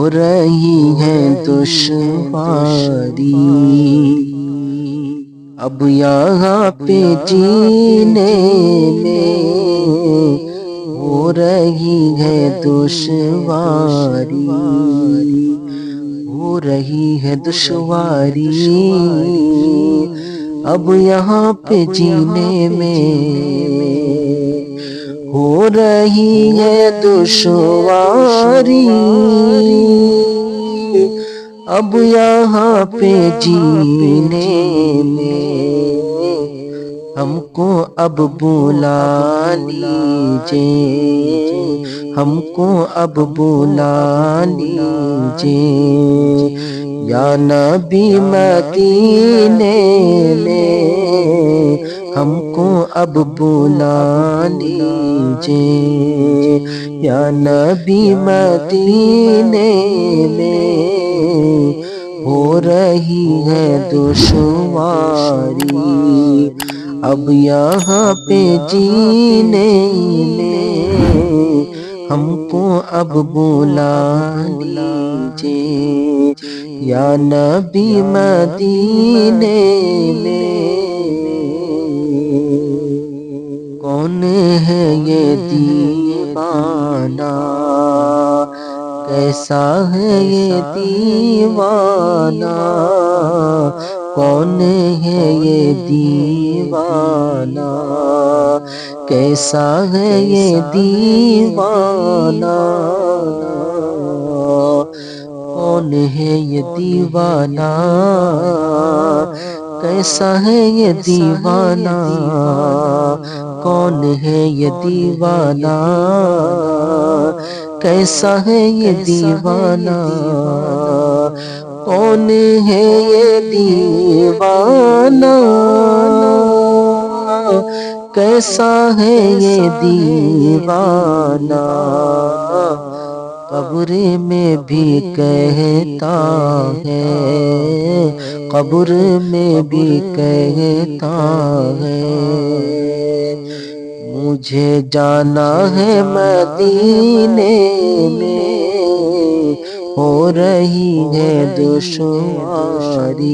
رہی ہے دشواری، اب یہاں پہ جینے میں ہو رہی ہے دشواری، ہو رہی ہے دشواری، اب یہاں پہ جینے میں ہو رہی ہے دشواری، اب یہاں پہ جینے میں ہم کو اب بلا لیجئے، ہم کو اب بلا لیجئے، یا نبی مدینے میں ہم کو اب بلا لیجئے، یا نبی مدینے میں ہو رہی ہے دشواری، اب یہاں پہ جینے میں ہم کو اب بلا لیجئے، یا نبی مدینے میں۔ کون ہے یہ دیوانہ، کیسا ہے یہ دیوانہ، کون ہے یہ دیوانہ، کیسا ہے یہ دیوانہ، کون ہے یہ دیوانہ، کیسا ہے یہ دیوانہ، کون ہے یہ دیوانہ، کیسا ہے یہ دیوانہ، کون ہے یہ دیوانہ، کیسا ہے یہ دیوانہ، قبر میں بھی کہتا ہے، قبر میں بھی کہتا ہے، مجھے جانا ہے مدینے میں، ہو رہی ہے دشواری،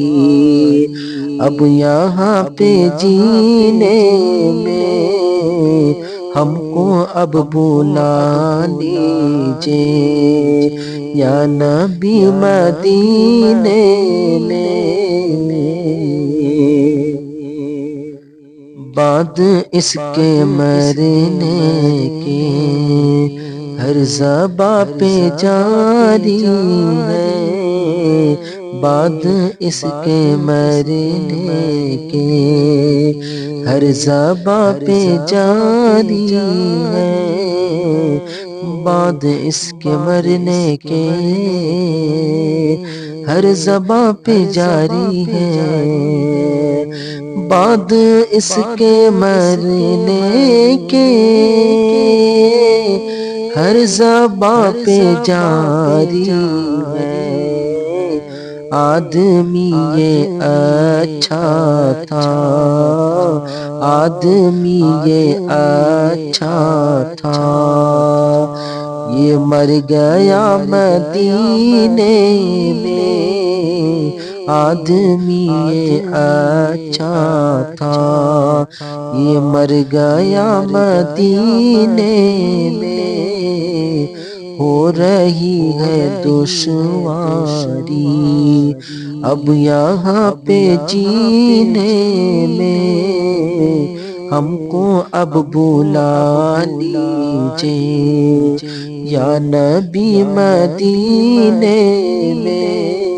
اب یہاں پہ جینے میں ہم کو اب بلا لیجئے، یا نبی مدینے میں۔ بعد اس کے مرنے کے ہر زباں پہ جاری ہے، بعد اس کے مرنے کے ہر زباں پہ جاری ہے، بعد اس کے مرنے کے ہر زباں پہ جاری ہے، بعد اس کے مرنے کے ہر زباں پہ جاری ہے، آدمی یہ اچھا تھا، آدمی یہ اچھا تھا، یہ مر گیا مدینے میں، آدمی یہ اچھا تھا، یہ مر گیا مدینے میں، ہو رہی ہے دشواری، اب یہاں پہ جینے میں ہم کو اب بلا لیجئے، یا نبی مدینے میں۔